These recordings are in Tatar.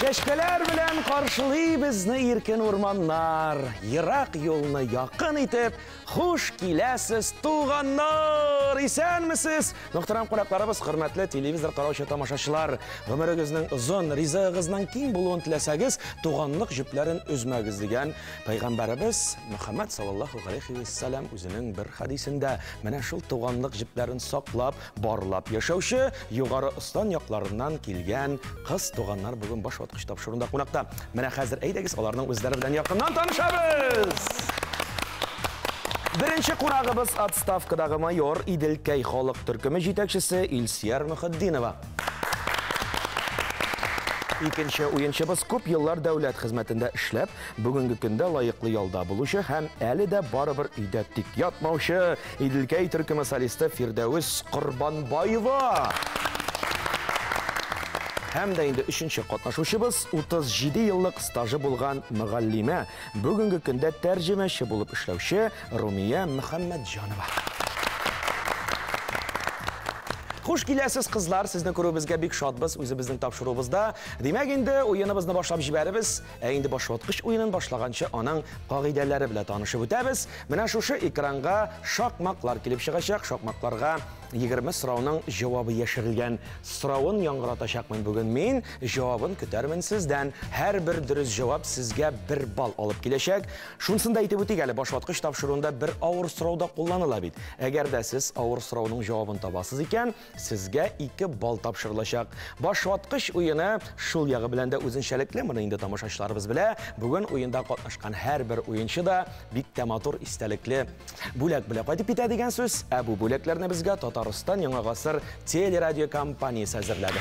Çeşkeler bilen karşılay bizni erken ormanlar, yırak yolunu yakın itip, hoş kelesiz tuğanlar, isenmisiz? Muhtaram qonaqlarimiz, hürmetli televizor qarovchi tomoshachilar, ömrüngizning uzun, rizqingizning keng bo'lishini tilasangiz, tuğanlık jüplerin üzmegiz degan Peygamberimiz Muhammed sallallahu aleyhi ve sellem o'zining bir hadisinde mana shu tuğanlık jüplerin saqlab, borlab yaşavchi, yuqori Iston yoqlaridan kelgan qiz tuğanlar bugun bosh otqish topshiruvida qonaqda. Mana hozir aydagiz ularning o'zlari bilan yaqindan tanishamiz. Birinchi qonağımız отставкадagi mayor İdilkay xalq turkumi yetakchisi Ilsiyar Muhiddinova. İkinci o'yinchimiz ko'p yillar davlat xizmatida ishlab, bugungi kunda loyiqli yo'lda bo'lishi ham ali da baribir uyda tik yotmovchi İdilkay turkumi solisti Firdavs Qurbonboyeva. Hem de indi 3-nchi qatnashuvchimiz 37 yillik stajı bo'lgan muallima, bugungi kunda tarjimachi bo'lib ishlovchi Rumiya Muhammadjonova. Xush kelasiz qizlar, sizni ko'ribizga bek shodmiz, o'zimizning topshiruvimizda. Demak, endi o'yinimizni boshlab jibarimiz. Endi boshlatqich o'yinini boshlagancha oning qoidalari bilan tanishib o'tamiz. Mana shu ekranga shoqmaqlar kelib chiqacak, shoqmaqlarga 20 so'rovning javobi yashirilgan. So'rovni yangratashaqman bugun men, javobini kutarman sizdan. Har bir durust javob sizga 1 ball olib kelishak. Shunisini aytib o'taylik, boshlatqich topshiruvida bir og'ir so'rovda qo'llaniladi. Agarda siz og'ir so'rovning javobini topasiz ekan, sizga 2 ball topshirilacak. Boshlatqich o'yini shul yog'i bilan da o'zinchalikli. Mana endi tomoshachilarimiz bilan bugun o'yinda qatnashgan har bir o'yinchi da bitta motor istalikli bo'lak bilan qaytib ketadigan so'z. Bu bo'laklarni bizga Tatariston Yangi Asr teleradio kompaniyasi hazırladı.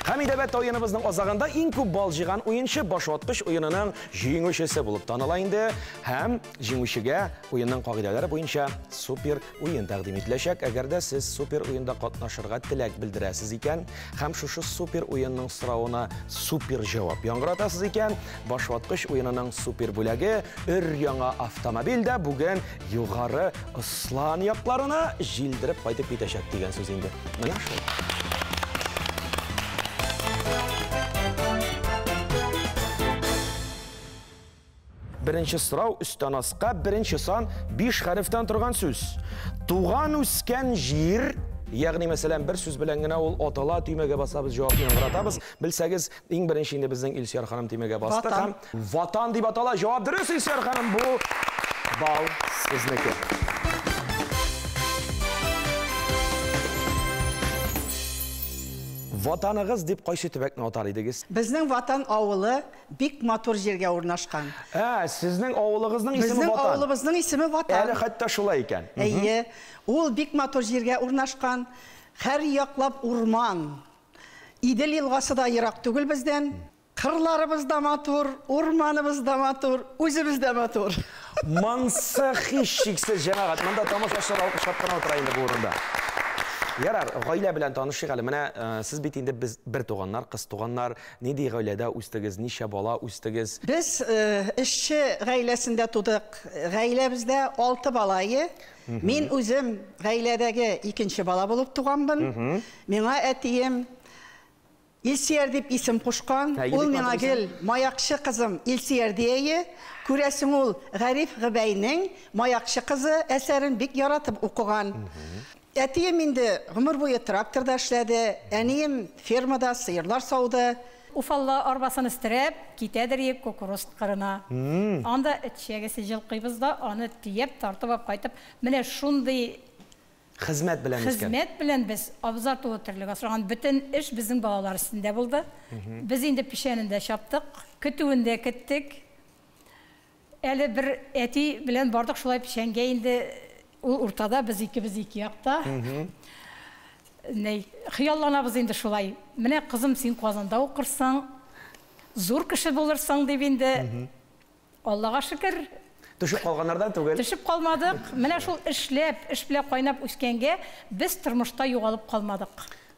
Hamidabat o'yinimizning o'zag'ida eng ko'p ball yig'gan o'yinchi boshlatqich o'yinining jenguvchisi bo'lib taniladi. Ham jenguvchiga o'yinning qoidalari bo'yicha super o'yin taqdim etilajak. Agarda siz super o'yinda qatnashirga tilak bildirasiz ekan, ham shu super o'yinning so'rovini super javob yangratasiz ekan, boshlatqich o'yinining super bo'lagi ur-yangi avtomobilda bugun yuqori Islon yoqlarini jildirib qaytib ketashak degan so'z endi. Mana shu. Birinchi so'rov ustonasqa birinchi son 5 harfdan turgan so'z. Tug'an o'sgan yer, ya'ni masalan bir so'z bilangina ol otala tüymaga basabız javobni yangratamiz. Bilsangiz eng birinchi endi bizning Ilsiyar xonim tüymaga bastı ham vatan deb atala javob durust Ilsiyar xonim, bu ball sizniki. Vatanınız deb qaysi tubakni atar edingiz? Bizning vatan avuli bek motor yerga o'rnashgan. Sizning avulingizning ismi Bizning vatan. avulimizning ismi vatan. Hali hatto shulay ekan. Ul bek motor yerga o'rnashgan. Har yoqlab o'rmon. Idil yilg'asida yiroq tugul bizdan. Qirlarımızda motor, o'rmonimizda motor, o'zimizda motor. Mansa hech cheksiz jamoat. Menda tomoshachilar olqishlab o'tiraydi bu o'rinda. Yarar, oila bilan tanishishga mana siz bitingda biz bir tug'anlar, qiz tug'anlar, ne deydi oilada o'stigiz, necha bola o'stigiz? Biz ishchi oilasida tudiq. Oilamizda 6 bolayı. Men o'zim oiladagi ikkinchi bola bo'lib tug'anman. Menga atiyim Ilsiyar deb isim qo'shgan. Ul menga gel moyaqchi qizim Ilsiyar deyi. Ko'rasin ul G'arif G'ibayning moyaqchi qizi asarini bek yaratib o'qigan. Atiyim indi ömür boyu traktorda ishladi. Aniyim fermada sıyırlar savdı. Ufalla arabasını istirib, kitedir yep kukuruz qırına. Anda içegesi жылqıyız da onu tiyip tartıp qaytıp. Mine şunday xizmat bilan biz abzar to'tirliga so'ragan bütün ish bizning bolalar üstünde bo'ldi. Biz endi pishanida shaptiq, kütüvünde ketdik. Eli bir eti bilan bordiq shulay pishanga endi ortada biz iki yoqda. Xiyollanabız endi shulay. Mine qizim sen Qozonda o'qirsan, zo'r kishi bo'larsan deb endi Allohga shukr. Düşüp qalganlardan tugul. Düşüp qalmadık. Mine shul ishlab, ish bilan qaynab o'sganga biz turmushda yo'qolib qalmadik.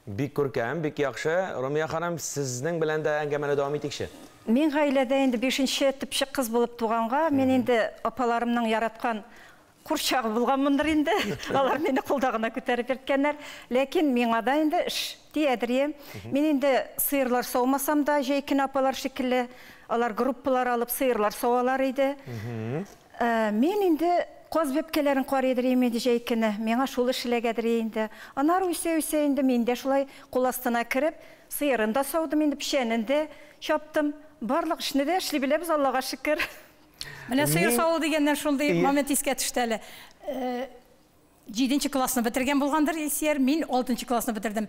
Bek ko'rkam, bek yaxshi. Rumiya xonim, sizning bilan da angamani davom etikchi. Men oilada endi 5-chi tipchi qiz bo'lib tug'anga, men endi opalarimning yaratgan Курчағы булганмындыр инде. Алар мені қолдағына көтәріп берткәннәр. Ләкин миңа да инде эш тиәдер. Мен инде сыйырлар саумасам да, җәйкен апалар шикелле, алар группалар алып сыйырлар сауалар иде. Мен инде коз бепкәләрен карый идем инде җәйкене. Миңа шул эшләгәдер инде. Анар үсә инде мен дә шулай кул астына кереп, сыйырын да саудым инде, пешәнен дә чаптым. Барлык эшне дә эшли беләбез, Аллага шөкер. Менә сыйыр сауы дигәннән шундый момент искә төште әле. 7-нче классны бетергән булгандыр Илсияр, мин 6-нчы классны бетердем.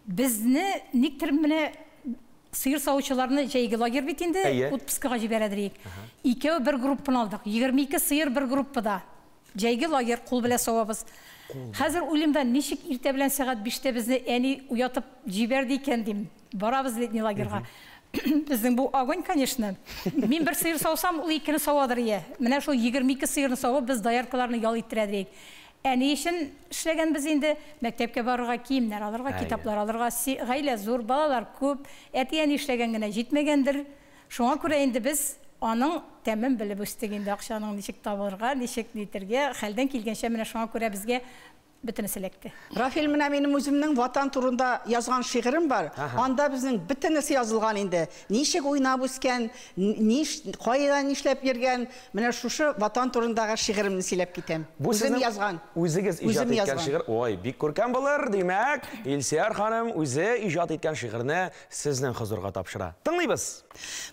Безне никтер менә сыйыр саучыларны җәйге лагерь бит инде, отпускага җибәрәдер. Икәү бер группаны алдык. 22 сыйыр бер группада. Җәйге лагерь кул белән савабыз. Хәзер уйлыймда ничек иртә белән сәгать 5-тә безне әни уятып җибәрде икән дим. Барабыз летний лагерьга. Безнең бу огонь, конечно. Мин бер сыйыр саусам, ул икене савадыр ия. Менә шул 22 сыйырны савып, без дояркаларны ял иттерәдек. Әни өчен эшләгән без инде мәктәпкә барырга, киемнәр алырга, китаплар алырга, гаилә зур, балалар күп, әти-әни эшләгән генә җитмәгәндер. Шуңа күрә инде без аның тәмен белеп үстек инде, акчаның ничек табылырга, ничек нитергә, хәлдән килгәнчә менә шуңа күрә безгә бөтен селекте. Рафил, менә минем үземнең ватан турында язган шигырем бар. Анда безнең бөтенесе язылган инде. Ничек уйнап үскән, кайда нишләп йөргән, менә шушы ватан турындагы шигыремне сөйләп китәм. Үзем язган. Үзегез иҗат иткән шигырь. Ой, бик күркәм булыр, димәк. Илсияр ханым үзе иҗат иткән шигырьне сезнең хозурга тапшыра. Тыңлыйбыз.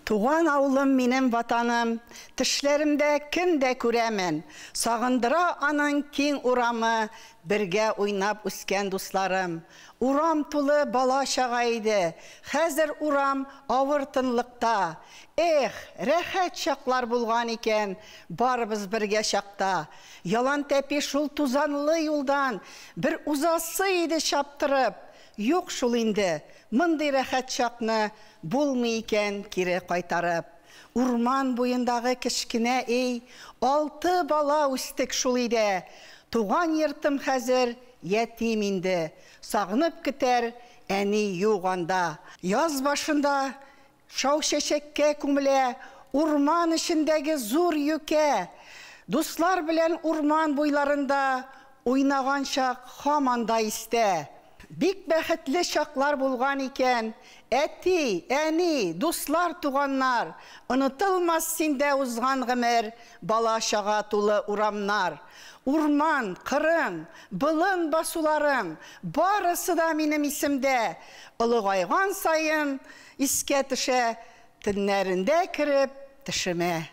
Туган авылым минем ватаным, тешләремдә көн дә күрәмен. Сагындыра аның киң урамы, бергә уйнап үскән дусларым. Урам тулы бала чага иде, хәзер урам авыр тынлыкта. Эх, рәхәт чаклар булган икән, барыбыз бергә чакта. Ялан тәпи шул тузанлы юлдан, бер узасы иде чаптырып. Юк шул инде, мондый рәхәт чакны булмый икән кире кайтарып. Урман буендагы кечкенә эй, 6 бала үстек шул иде. Туган йортым хәзер ятим инде, сагынып көтәр әни юганда. Яз башында шау чәчәккә күмелә, урман эчендәге зур юкә. Дуслар белән урман буйларында уйнаган чак һаман да истә. Бик бәхетле чаклар булган икән, әти, әни, дуслар, туганнар, онытылмас синдә узган гомер, бала чага тулы урамнар. Урман, кырын, былын басуларым, барысы да минем исемдә. Улыгайган сайын искә төшә, төннәрендә кирип тишемә.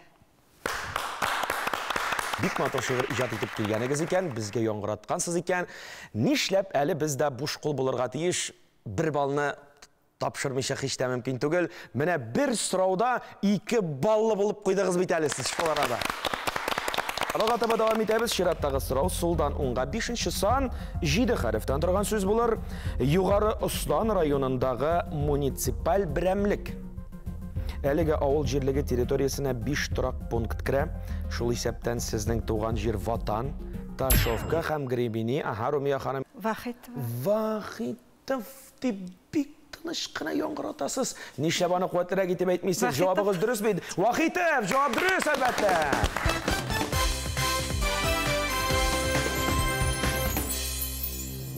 Бик матур шигырь иҗат итеп килгәнегез икән, безгә яңгыраткансыз икән. Нишләп әле бездә буш кул булырга тиеш, бер балны тапшырмыйча һич тә мөмкин түгел. Менә бер сорауда 2 баллы булып куйдыгыз бит әле сез шуларда. Алга таба дәвам итәбез. Чираттагы сорау сулдан 10-га 5-нче сан 7 хәрефтән торган сүз булыр. Югары Ослан районындагы муниципаль берәмлек. Әлеге авыл җирлеге территориясенә 5 торак пункт керә. Шул исәптән сезнең туган җир Ватан, Ташовка һәм Гребени, Румия ханым. Вахитов дип бик тыныч кына яңгыратасыз. Нишләп аны куәтлерәк итеп әйтмисез? Җавабыгыз дөрес бит. Вахитов, җавап дөрес әлбәттә.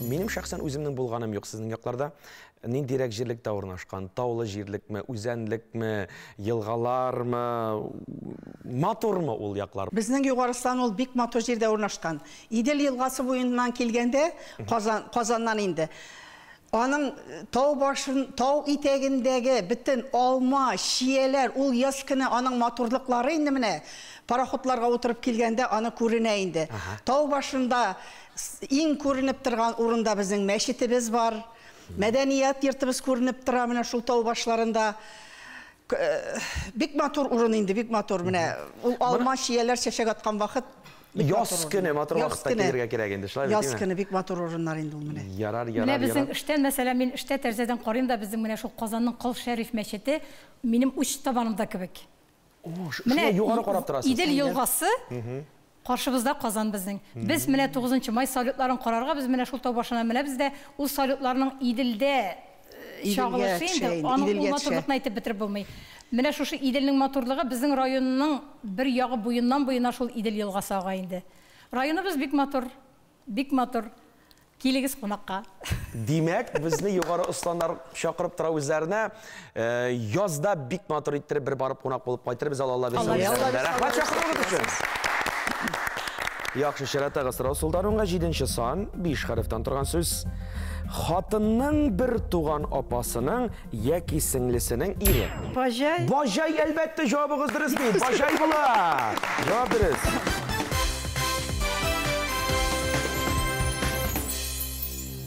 Минем шәхсән үземнең булганым юк сезнең якларда. Ниндирәк җирлектә урнашкан? Таулы җирлекме, үзәнлекме, елгалармы, матурмы ул яклар? Безнең Югарыстан ул бик матур җирдә урнашкан. Идел елгасы буеннан килгәндә, Казаннан инде. Аның тау итәгендәге бөтен алма, шияләр, ул яз көне аның матурлыклары инде менә. Пароходларга утырып килгәндә аны күренә инде. Тау башында иң күренеп торган урында безнең мәчетебез бар. Мәдәният йортыбыз күренеп тора менә шул тау башларында. Бик матур урын инде, бик матур менә. Ул алма, шияләр чәчәк аткан вакыт. Яз көне матур вакытта килергә кирәк инде, шулай бит. Яз көне бик матур урыннар инде ул менә. Ярар. Менә безнең эштән, мәсәлән, мин эштә тәрзәдән карыйм да, безнең менә шул Казанның Кыл Шәриф мәчете минем уч табанымда кебек. Менә югары карап торасыз. Идел елгасы каршыбызда Казан безнең. Без менә 9 май салютларын карарга, біз менә шул тау башына менә бездә ул салютларның Иделдә чагылышы инде, аның матурлыкны әйтеп бетереп булмый. Менә шушы Иделнең матурлыгы безнең районның бер ягы буеннан буена шул Идел елгасы ага инде. Районыбыз бик матур, бик матур. Килегез кунакка. Димәк, безне югары остандар чакырып тора үзләренә, язда бик матур иттереп бер барып кунак булып кайтырбыз, Алла бирсен. Рәхмәт чакыруыгыз өчен. Яхшы шәрәтә гасыр Солдаронга 7-нче сан 5 хәрефтән торган сүз. Хатынның бер туган апасының яки сеңлесенең ире. Бажай. Бажай, әлбәттә, җавабыгыз дөрес бит. Бажай була. Җавап дөрес.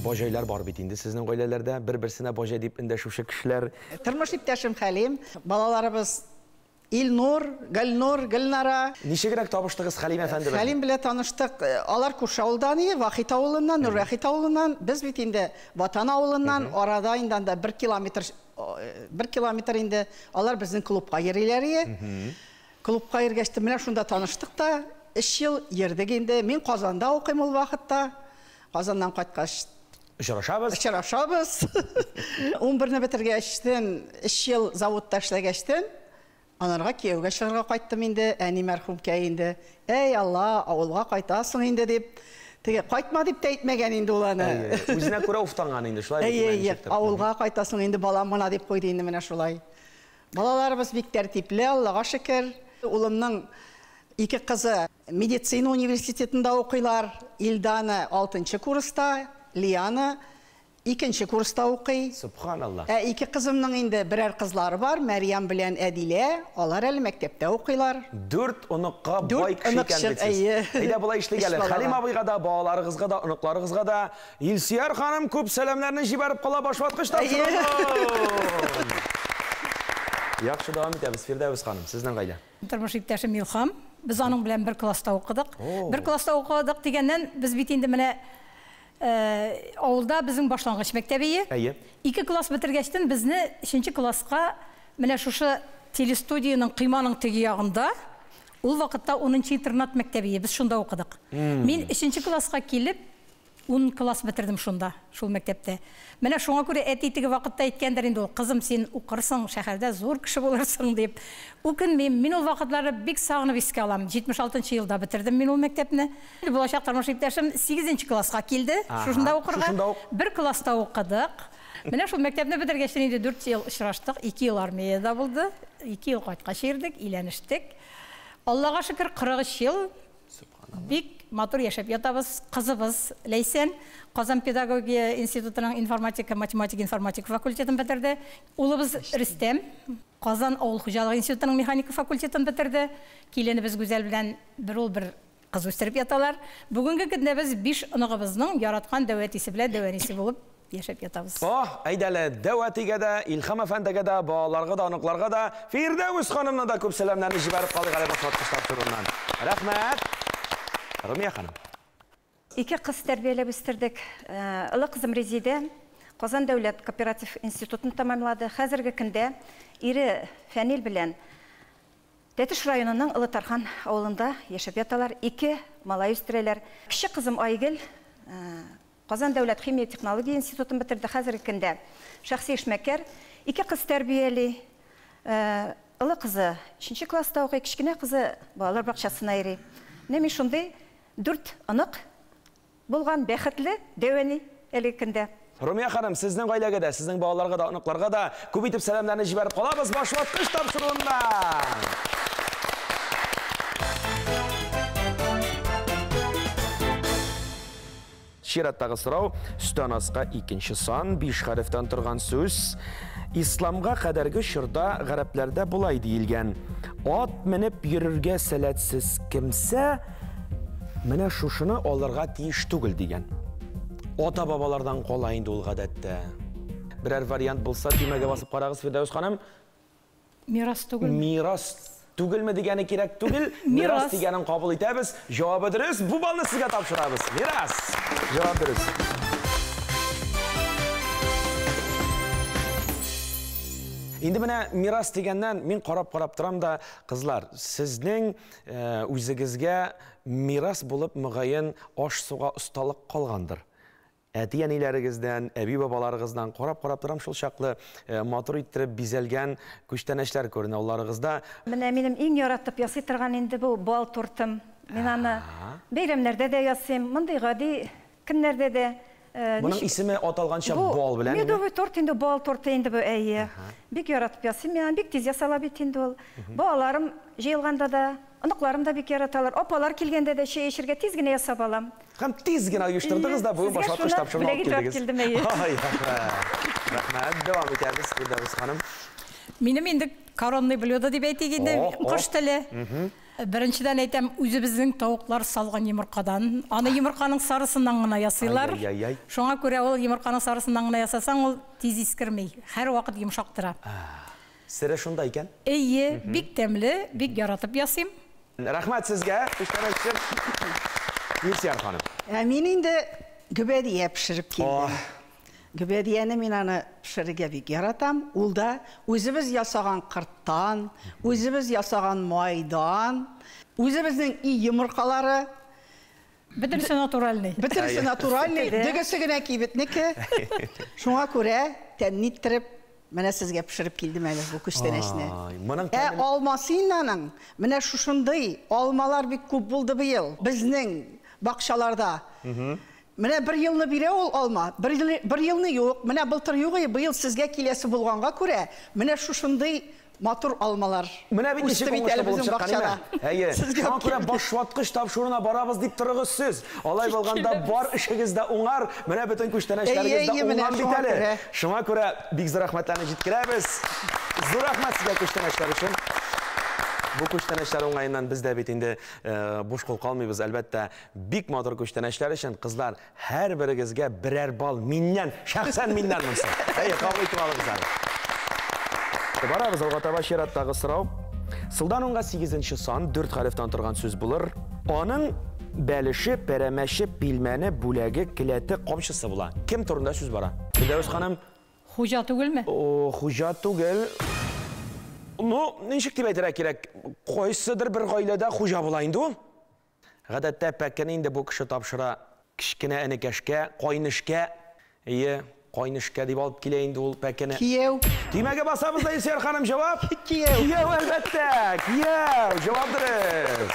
Бажайлар бар бит инде сезнең гаиләләрдә, бер-берсенә бажай дип эндәшүче кешеләр. Тормыш иптәшем Хәлим, балаларыбыз Илнур, Гөлнур, Гөлнара. Ничегрәк табыштыгыз Хәлим әфәнде? Хәлим белән таныштык. Алар күрше авылдан, Вахит авылыннан, Нурвахит авылыннан, без бит инде Ватан авылыннан, арада инде 1 километр инде алар безнең клубка йөриләр. Клубка йөргәч менә шунда таныштык та, 3 ел йөрдек инде. Мин Казанда укыйм ул вакытта. Казаннан кайткач Очрашабыз. 11-не бетергәчтен, 3 ел заводта эшләгәчтен, анарга кияүгә чыгарга кайттым инде, әни мәрхүмкә инде. Эй Алла, авылга кайтасың инде дип, теге кайтма дип әйтмәгән инде ул аны. Үзенә күрә уфтанган инде, шулай дип. Авылга кайтасың инде балам мона дип куйды инде менә шулай. Балаларыбыз бик тәртипле, Аллага шөкер. Улымның 2 кызы медицина университетында укыйлар. Илдана 6-нчы курста, Лиана 2-нче курста укый. Субханаллах. 2 кызымның инде берәр кызлары бар, Мәрьям белән Әдилә. Алар әле мәктәптә укыйлар. 4 оныкка бай кеше икән бит. Әйдә булай эшләгәләр. Хәлим абыйга да, балаларыгызга да, оныкларыгызга да Илсияр ханым күп сәламнәрне җибәреп кала башваткыч тапшырды. Яхшы дәвам итәбез, Фирдәвес ханым, сезнең гаилә. Тормыш иптәшем Илхам. Без аның белән бер класста укыдык. Бер класста укыдык дигәннән, без бит инде менә авылда безнең башлангыч мәктәбе. 2 класс бетергәчтен безне 3нче класска менә шушы телестудияның кыйманың теге ягында, ул вакытта 10нчы интернат мәктәбе, без шунда укыдык. Мин 3нче класска килеп 10 класс бетердем шунда, шул мәктәптә. Менә шуңа күрә әти теге вакытта әйткәндер инде ул, кызым, син укырсың, шәһәрдә зур кеше булырсың дип. Ул көн мин ул вакытлары бик сагынып искә алам. 76-нчы елда бетердем мин ул мәктәпне. Булачак тормыш иптәшем 8нче класска килде, шунда укырга. Бер класста укыдык. Менә шул мәктәпне бетергәчтен инде 4 ел очраштык, 2 ел армиядә булды. 2 ел кайткач йөрдек, иләнештек. Аллага шөкер 43 ел бик матур яшәп ятабыз. Кызыбыз Ләйсән Казан педагогия институтының информатика, математика факультетын бетерде. Улыбыз Рөстәм Казан авыл хуҗалыгы институтының механика факультетын бетерде. Киленебез Гүзәл белән бер ул бер кыз үстереп яталар. Бүгенге көндә без 5 оныгыбызның яраткан дәвәтисе белән дәвәнисе булып яшәп ятабыз. Әйдәле, дәвәтигә дә, Илхам әфәндегә дә, балаларга да, аныкларга да, Фирдәвес ханымна да күп сәламнәрне җибәреп калдык әле башваткыч тапшыруыннан. Рәхмәт. Румия ханым. 2 кыз тәрбияләп үстердек. Улы кызым Резидә Казан дәүләт кооператив институтын тәмамлады. Хәзерге көндә ире Фәнил белән Тәтеш районының Улы Тархан авылында яшәп яталар. 2 малай үстерәләр. Кече кызым Айгөл Казан дәүләт химия технология институтын бетерде. Хәзерге көндә шәхси эшмәкәр. 2 кыз тәрбияли. Улы кызы 3нче класста укый, кичкенә кызы балалар бакчасына йөри. Менә шундый 4 онык булган бәхетле дәвәни әлеге көндә. Румия ханым, сезнең гаиләгә дә, сезнең балаларга да, оныкларга да күп итеп сәламнәрне җибәреп калабыз башваткыч тапшыруында. Чираттагы сорау, өстән аска 2нче сан 5 хәрефтән торган сүз. Исламга кадәрге чорда гарәпләрдә булай диелгән. Ат менеп йөрергә сәләтсез кемсә, менә шушыны алырга тиеш түгел дигән. Ата-бабалардан кала инде ул гадәттә. Берәр вариант булса, тимәгә басып карагыз, Фирдәвес ханым. Мирас түгел. Мирас түгелме дигәне кирәк түгел. Мирас дигәнен кабул итәбез. Җавабы дөрес. Бу балны сезгә тапшырабыз. Мирас. Җавап дөрес. Инде менә мирас дигәннән мин карап торам да, кызлар, сезнең үзегезгә мирас булып мөгаен аш-суга осталык калгандыр. Әти-әниләрегездән, әби-бабаларыгыздан карап торам, шул чаклы матур иттереп бизәлгән күчтәнәчләр күренә уларыгызда. Менә минем иң яратып ясый торган инде бу бал тортым. Мен аны бәйрәмнәрдә дә ясыйм, мондый гади көннәрдә дә. Bunun ismi аталганча бал белән. Медовый торт инде, бал торты инде бу, әйе. Бик яратып ясыйм, мен бик тиз ясала бит инде ул. Балаларым җыелганда да, оныкларым да бик яраталар. Апалар килгәндә дә чәй эчәргә тиз генә ясап алам. Һәм тиз генә оештырдыгыз да бүген башлаткыч тапшырма алып килдегез. Рәхмәт, дәвам итәбез, Фирдәвес ханым. Минем инде коронный блюдо дип әйтик инде, кош теле. Беренчедән әйтәм, үзебезнең тавыклар салган йомыркадан, аны йомырканың сарысыннан гына ясыйлар. Шуңа күрә ул йомырканың сарысыннан гына ясасаң, ул тиз искермей. Һәр вакыт йомшак тора. Сире шунда икән? Әйе, бик тәмле, бик яратып ясыйм. Рәхмәт сезгә, күчтәнәкчем. Илсияр ханым. Мин инде гөбәдия пешереп килдем. Гөбәдияне мин аны пешерергә бик яратам. Ул да үзебез ясаган кырттан, үзебез ясаган майдан, үзебезнең йомыркалары, Бөтенесе натуральный. бөтенесе натуральный, дөгесе генә кибетнеке. Шуңа күрә тәмниттереп, менә сезгә пешереп килдем әле бу күчтәнәчне. Алмасынаның, менә шушындый алмалар бик күп булды быел безнең бакчаларда. Менә бер елны бирә ул алма, бер елны юк, менә былтыр юк, быел сезгә киләсе булганга күрә, менә шушындый матур алмалар. Менә бит ничек уңышлы булып чыккан. Әйе. Шуңа күрә башваткыч тапшыруына барабыз дип торыгыз сез. Алай булганда бар эшегездә уңар, менә бөтен күчтәнәчләрегездә уңган бит әле. Шуңа күрә бик зур рәхмәтләрне җиткерәбез. Зур рәхмәт сезгә күчтәнәчләр өчен. Bu күчтәнәчләр уңайыннан без дә бит инде буш кул калмыйбыз, әлбәттә. Бик матур күчтәнәчләр өчен кызлар, һәр берегезгә берәр бал миннән, шәхсән миннән монсы. Әйе, кабул итеп алыгыз әле. Барабыз алга таба чираттагы сорау. Сылдан уңга 8нче сан 4 хәрефтән торган сүз булыр. Аның бәлеше, пәрәмәше, пилмәне, бүләге, келәте, камчысы була. Кем турында сүз бара? Фирдәвес ханым. Хуҗа түгелме? Хуҗа түгел. Ну, ничек дип әйтергә кирәк? Кайсыдыр бер гаиләдә хуҗа була инде ул. Гадәттә пәкене инде бу кеше тапшыра кичкенә энекәшкә, кайнышкә. Әйе, кайнышкә дип алып килә инде ул пәкене. Кияү. Тимәгә басабыз да, Илсияр ханым, җавап? Кияү. Кияү, әлбәттә. Кияү, җавап дөрес.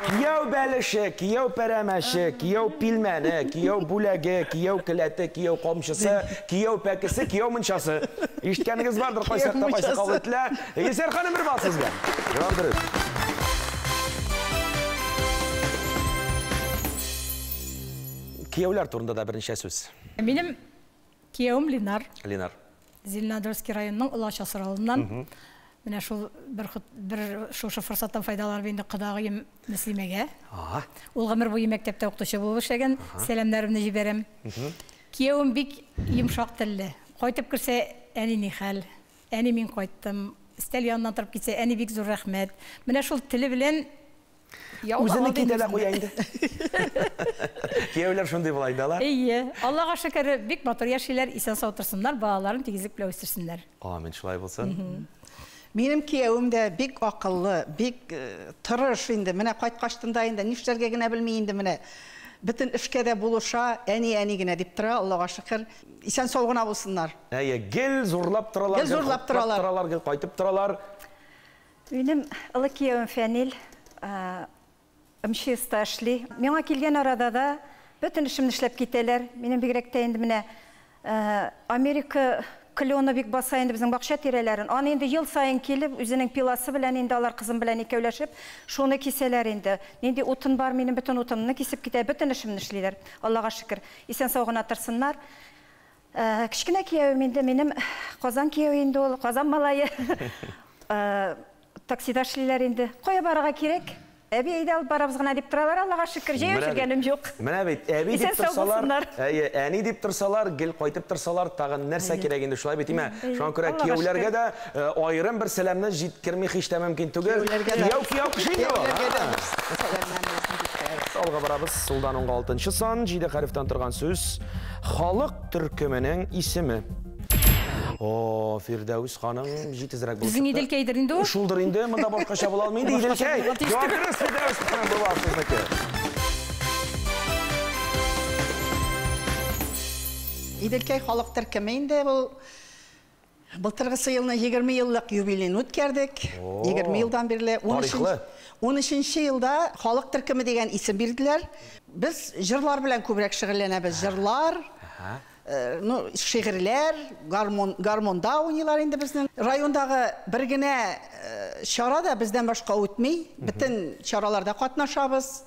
Кияү бәлеше, кияү пәрәмәше, кияү пилмәне, кияү бүләге, кияү келәте, кияү камчысы, кияү пәкесе, кияү мунчасы. Ишеткәнегез бардыр, кайсы кабул ителә. Илсияр ханым, бер бал сезгә. Җавап дөрес. Кияүләр турында да берничә сүз. Минем кияүм Ленар. Ленар. Зеленодольский районның Улач асралыннан. Менә шул бер шушы форсаттан файдаланып инде кодагыем Мөслимәгә. Ул гомер буе мәктәптә укытучы булып эшләгән. Сәламнарымны җибәрәм. Кияүм бик йомшак телле. Кайтып керсә, әни ни хәл? Әни мин кайттым. Стәл яныннан торып китсә, әни бик зур рәхмәт. Менә шул теле белән үзенең китәлә куя инде. Кияүләр шундый була инде алар. Әйе, Аллага шөкер, бик матур яшиләр, исән сау торсыннар, балаларын тигезлек белән үстерсеннәр. Амин, шулай булсын. Минем кияүм дә бик акыллы, бик тырыш инде. Менә кайткачтында инде нишләргә генә белми инде менә. Бөтен эшкә дә булыша, әни генә дип тора, Аллага шөкер. Исән сау гына булсыннар. Әйе, гел зурлап торалар, гел зурлап торалар, гел кайтып торалар. Минем олы кияүм Фәнил МЧСта эшли. Миңа килгән арада да бөтен эшемне эшләп китәләр. Минем бигрәк тә инде менә Америка клёны бик баса инде безнең бакча тирәләрен. Аны инде ел сайын килеп, үзенең пиласы белән инде алар кызым белән икәүләшеп, шуны кисәләр инде. Нинди утын бар, минем бөтен утымны кисеп китә, бөтен эшемне эшлиләр. Аллага шөкер. Исән сау гына торсыннар. Кичкенә кияүем инде минем Казан кияүе инде ул, Казан малае. Таксида эшлиләр инде. Кая барырга кирәк? Әби әйдә алып барабыз гына дип торалар, Аллага шөкер, җәяү йөргәнем юк. Менә бит, әби дип торсалар, әни дип торсалар, гел кайтып торсалар, тагын нәрсә кирәк инде шулай бит, имә. Шуңа күрә кияүләргә дә аерым бер сәламне җиткерми һич тә мөмкин түгел. Кияү кеше Алга барабыз, сулдан уңга 6нчы сан, 7 хәрефтән торган сүз. Халык төркеменең исеме. Фирдәвес ханым җитезрәк булды. Безнең Иделкәйдер инде ул. Шулдыр инде, монда башкача була алмый инде Иделкәй. Җавап Фирдәвес ханым булар сезнеке. Иделкәй халык төркеме инде бу Былтыргысы елны 20 еллык юбилейн үткәрдек. 20 елдан бирле 13 елда халык төркеме дигән исем бирделәр. Без җырлар белән күбрәк шөгыльләнәбез. Җырлар, шигырьләр, гармонда уйныйлар инде безнең. Райондагы бер генә чара да бездән башка үтми. Бөтен чараларда катнашабыз.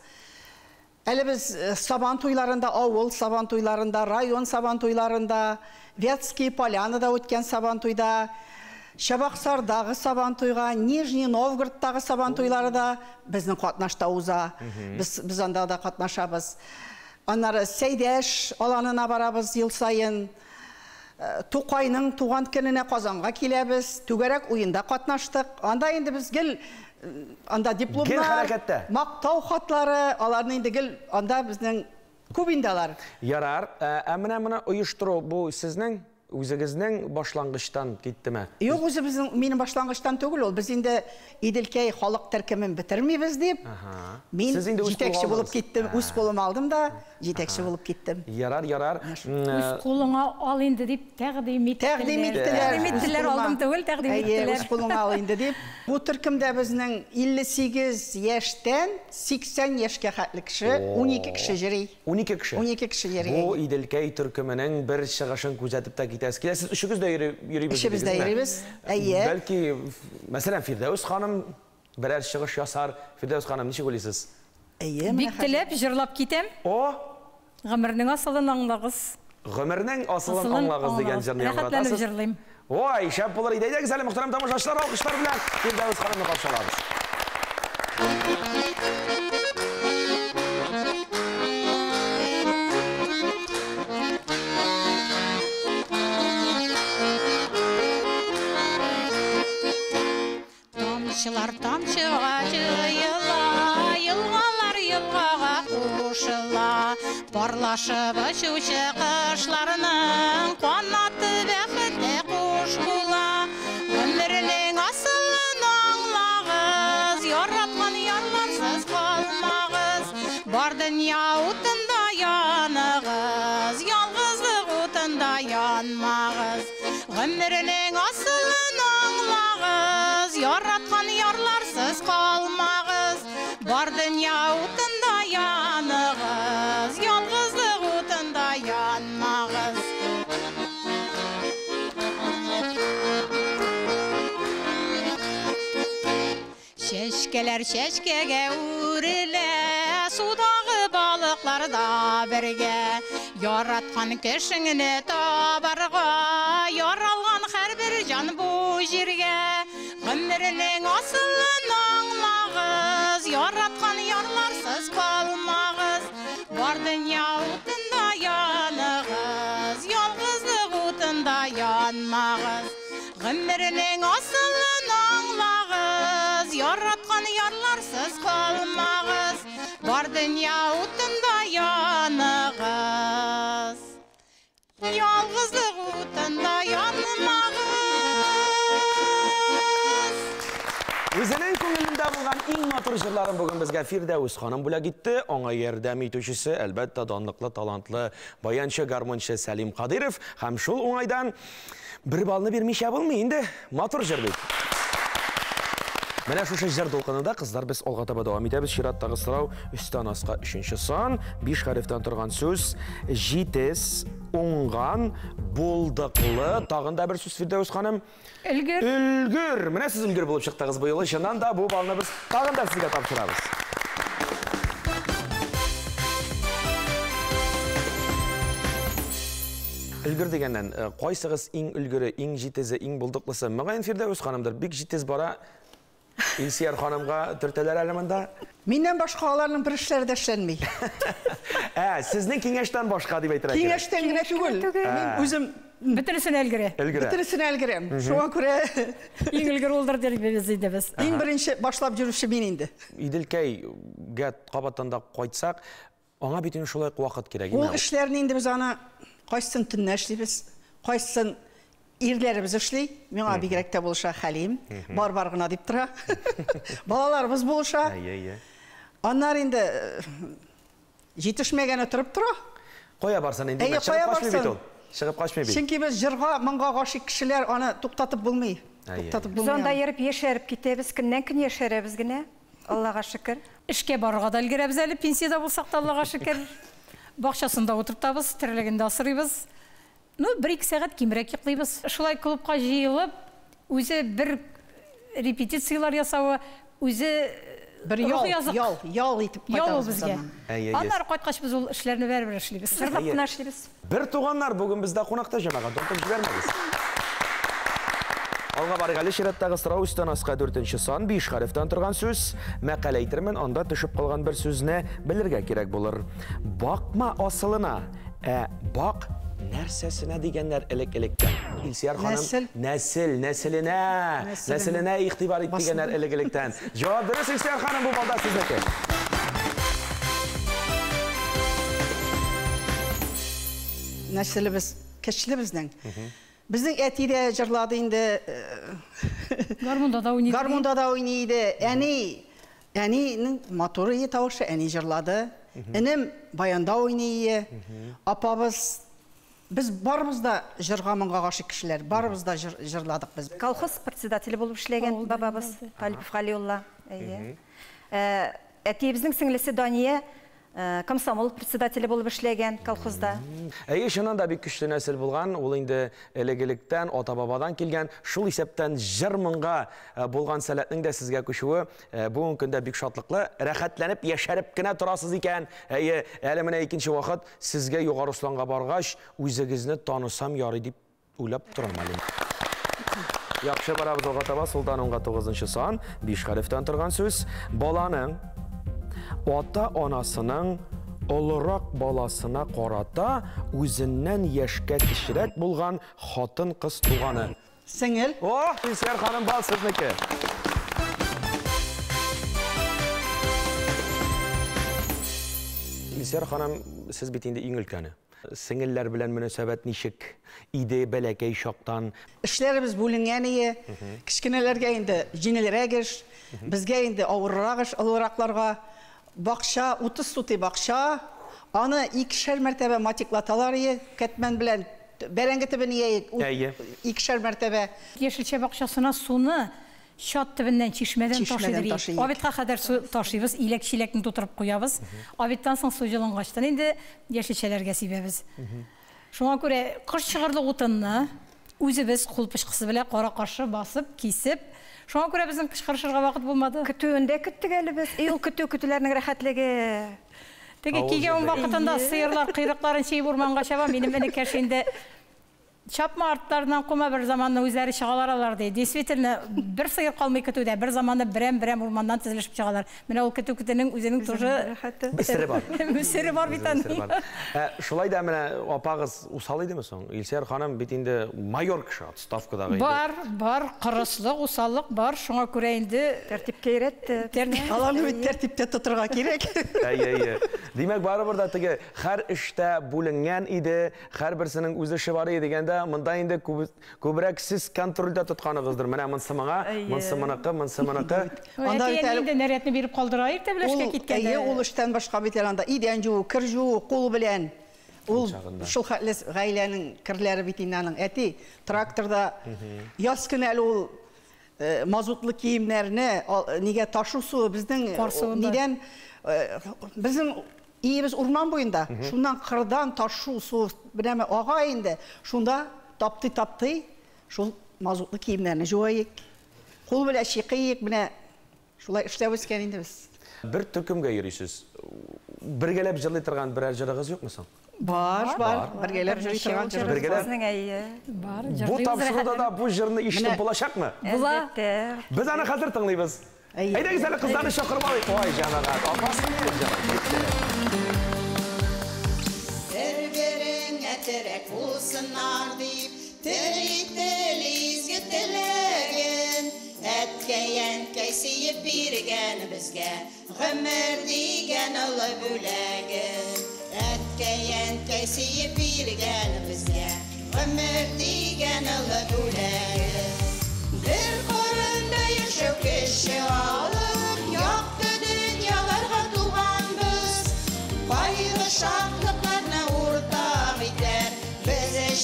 Әле без сабан туйларында, авыл сабан туйларында, район сабан туйларында, Вятские Полянада үткән сабан туйда, Шабаксардагы сабан туйга, Нижний Новгородтагы сабан туйлары да безнең катнашта уза. Без анда да катнашабыз. Аннары Сәйдәш аланына барабыз ел сайын. Тукайның туган көненә Казанга киләбез. Түгәрәк уенда катнаштык. Анда инде без гел анда дипломнар, мактау хатлары, аларны инде гел анда безнең күп индалар. Ярар, менә оештыру бу сезнең үзегезнең башлангычтан киттеме? Юк, үзе безнең минем башлангычтан түгел ул. Без инде Иделкәй халык төркемен битермибез дип. Мин җитәкче булып киттем, үз колым алдым да җитәкче булып киттем. Ярар. Үз колыңа ал инде дип тәкъдим иттеләр. Тәкъдим иттеләр, алдым түгел, тәкъдим иттеләр. Үз колыңа ал инде дип. Бу төркемдә безнең 58 яшьтән 80 яшькә хәтле кеше, 12 кеше йөри. 12 кеше. 12 кеше йөри. Бу Иделкәй төркеменең бер чыгышын күзәтеп тә китәсез. Сез ишегез дә йөрибез. Ишебез дә йөрибез. Әйе. Бәлки, мәсәлән, Фирдәүс ханым берәр чыгыш ясар. Фирдәүс ханым, ничек уйлыйсыз? Әйе. Бик теләп җырлап китәм. Гомернең асылын аңлагыз. Гомернең асылын аңлагыз дигән җырны яңгыратасыз. Рәхәтләнеп җырлыйм. Ой, шәп булыр иде. Әйдәгез әле, мөхтәрәм тамашачылар, алкышлар белән Фирдәүс ханымны каршылабыз. Тамчылар тамчыга җыела, елгалар елгага кушыла. Парлашып очучы кошларның канаты бәхеткә куш була. Гомернең асылын аңлагыз, яраткан ярларсыз калмагыз. Бар дөнья утында яныгыз, ялгызлык утында янмагыз. Гомернең асылын аңлагыз, яраткан ярларсыз калмагыз. Бар дөнья утында яныгыз, ялгызлык утында янмагыз. Чәчкәләр чәчкәгә үрелә, судагы балыклар да бергә. Яраткан кешеңне табарга, яралган һәрбер җан бу җиргә. Гомернең асылын аңлагыз, яраткан ярларсыз калмагыз. Бар дөнья утында яныгыз, ялгызлык утында янмагыз. Гомернең асылын аңлагыз, яраткан ярларсыз калмагыз. Бар дөнья утында яныгыз, ялгызлык утында янмагыз. Үзенең күңелендә булган иң матур җырларын бүген безгә Фирдәүс ханым бүләк итте. Аңа ярдәм итүчесе, әлбәттә, данлыклы, талантлы баянчы, гармончы Сәлим Кадиров. Һәм шул уңайдан бер балны бирмичә булмый инде. Матур җыр бит. Менә шушы җыр дулкынында кызлар без алга таба дәвам итәбез. Чираттагы сорау өстән аска 3нче сан, 5 хәрефтән торган сүз, җитез, уңган, булдыклы, тагын да бер сүз Фирдәүс ханым. Өлгер. Өлгер. Менә сез өлгер булып чыктыгыз бу елы. Чыннан да бу балны без тагын да сезгә тапшырабыз. Өлгер дигәннән, кайсыгыз иң өлгере, иң җитезе, иң булдыклысы? Мөгаен Фирдәүс ханымдыр. Бик җитез бара. Илсияр ханымга төртәләр әле монда. Миннән башка аларның бер эшләре дә эшләнми. Сезнең киңәштән башка дип әйтергә кирәк. Киңәштән генә түгел. Мин үзем Бөтенесен өлгерә. бөтенесен өлгерәм. Шуңа күрә Иң өлгер булдыр дибез инде без. иң беренче башлап йөрүче мин инде. Иделкәйгә кабаттан да кайтсак, аңа бит инде шулай вакыт кирәк. Ул эшләрне инде без аны кайсын төннә эшлибез, кайсын ирләребез эшли. Миңа бигрәк тә булыша Хәлим, бар гына дип тора. Балаларыбыз булыша. Аннар инде җитешмәгәне торып тора. Кая барсын инде? Кая барсын? Шығып қашмай бейді. Чөнки без җырга, моңга гашык кешеләр аны туктатып булмый. Туктатып Biz onda yerip yeşerip gitebіз, күннен күн yeşerебіз генә. Аллаға шөкер. Ішке баруға да үлгеребіз әлі, пенсияда болсақ та Аллаға шүкір. Бақшасында отырып табыз, тірілігінде асырайбыз. Ну, 1-2 сағат кемірек йоқлайбыз. Шулай клубқа жиылып, өзі бір репетициялар ясауы, өзі bir yol itip қайтамыз бізге. Анар қайтқаш біз ол ішлеріні бәрі-бір ішлейбіз. Сырғапына ішлейбіз. Бір туғандар бүгін бізді қонақта жамаға, доңтық жібермеңіз. Алға барығалы шираттағы сұрау үстен асқа 4-ші сан 5 харифтан тұрған сөз. Мәқәле айтырмен, анда түшіп қалған бір сөзіне білірге керек болыр. Бақма асылына, бақ нәрсәсіне дегенлер әлек-әлектен. Илсияр ханым, нәсіліне иқтибар ет дегенлер әлек-әлектен. Жауап дұрыс, Илсияр ханым, бұл балда сіздекі. Нәсілі кешілі біздің. Біздің әтиде жырлады енді... Гармонда да ойнайды. Әнінің моторы ие тауышы әне жырлады. Інім баянда ойнайды. Апабыз, біз барымызда жырға мұңға ғашық кішілер. Барымызда жырладық біз. Колхоз председателі болып ішлеген бабабыз, Талипов Ғалиулла. Әтейбіздің сіңлісі Дания комсомол председателі болып ішлеген колхозда. Шынан да бек күшті нәсіл болған, ол енді әлегіліктен, ата-бабадан келген, шул есептен жырмынға болған сәләтнің де сізге күшуі бүгін күнде бек шатлықлы, рәхәтләніп, ешәріп кіне тұрасыз екен. Әлі міне екінші вақыт сізге жоғары ұсланға барғаш, өзіңізні танысам яры деп ойлап тұрам әлім. Яқшы барабыз оға таба, Сұлтан 9-шы сан, 5 харифтан тұрған сөз. Баланың ата-анасының олырақ баласына қарата өзіннен ешке кішірек болған хатын қыз туғаны. Сіңіл. О, Илсияр ханым бал сіздікі. Илсияр ханым, сіз бетінде ең үлкені. Сіңіллер білән мүнәсәбәт нишік, иде бәләкәй шақтан. Ішлеріміз бөлінген ие, кішкенелерге енді жеңілірегіш, бізге енді ауырырағыш, ұлырақларға. Бақша, 30 суты бақша, аны 2-шер мәртәбе матиклаталар ие, кәтмен білән, бәрәңгі түбін ие, 2-шер мәртәбе. Ешілче бақшасына суны шат түбінен чешмеден ташыдыр. Абитқа қадар су ташыбыз, илек-шилектің тұтырып қоябыз. Абиттан соң су жылын қаштан, енді ешілчелерге себебіз. Шуңа көре, қыш шығырлы ұтынны, өзі біз құлпышқысы біле қора қаршы басып, кесіп, шуңа көре біздің қышқыршырға вақыт болмады. Күтуінде күттік әлі біз. Ел күтілерінің рәхәтлігі. Теге кейген вақытында сыйырлар қиырықларын шей бұрманға шаба, менің мәні кәшінде чапма арттарынан қома бір заманда өзәрі шығалар аларды. Действительно, бір сыйыр қалмай күтуде, бір заманда бірәм ұрмандан тізілішіп шығалар. Мені ол күтінің өзінің тұжы... Мүсірі бар. Мүсірі бар битан. Шылай да мәне апағыз ұсалайды ма соң? Илсияр ханым бетінде майор кіші отставкадағы еді. Бар, қырыслық, ұсалық бар. Шуңа көрейінді... Тәртіпке еретті. Аланы өт тәртіпте тұтырға керек. Демек, бары бірді тіге, қар ішті бөлінген еді, қар бірсінің өзі шыбары едігенде, мында енді көбірек сіз контрольда тұтқанығызdır. Міне мұнсымынықы. Әтейін нәретіні беріп қалдырайыр тәбілешке кеткенде. Ол үштен башқа бетеранда иден жуу, кір жуу, қол білен. Ол шылқатлес ғайләнің кірлері бетіннің әти тракторда яз күн әлі ол мазутлы киімлеріні неге ташу суы біздің неден біздің иебіз урман бойында. Шундан қырдан ташу суы біләме аға енді. Шунда тапты, шул мазутлы киімлеріні жуайық. Қол біле шиқиық, біле шулай іштеп өскен енді біз. Бір түркімге ерейсіз. Біргелеп жырлай тұрған бірәр жырығыз жоқ мұсың? Бар. Біргелеп жырлай тұрған жырығыз. Бұл тапшыруда да бұл жырыны іштіп болашақ ма? Біз аны қазір тыңлайбыз. Әйдегі сәлі қызданы шақырып алайық. Ой, жанағат, апасың ел Бір-біріңе тірек болсынар deyip, тірек ізгі тілеген, әткей сейіп берген бізге, ғымыр деген ұлы бөлеген. Әткей сейіп берген бізге, ғымыр деген ұлы бөлеген. Bir korunda yaşau kişi alır, yaktı dünyalarga tuğanbız. Bayılı şaklıklarına ortak eder, biz iş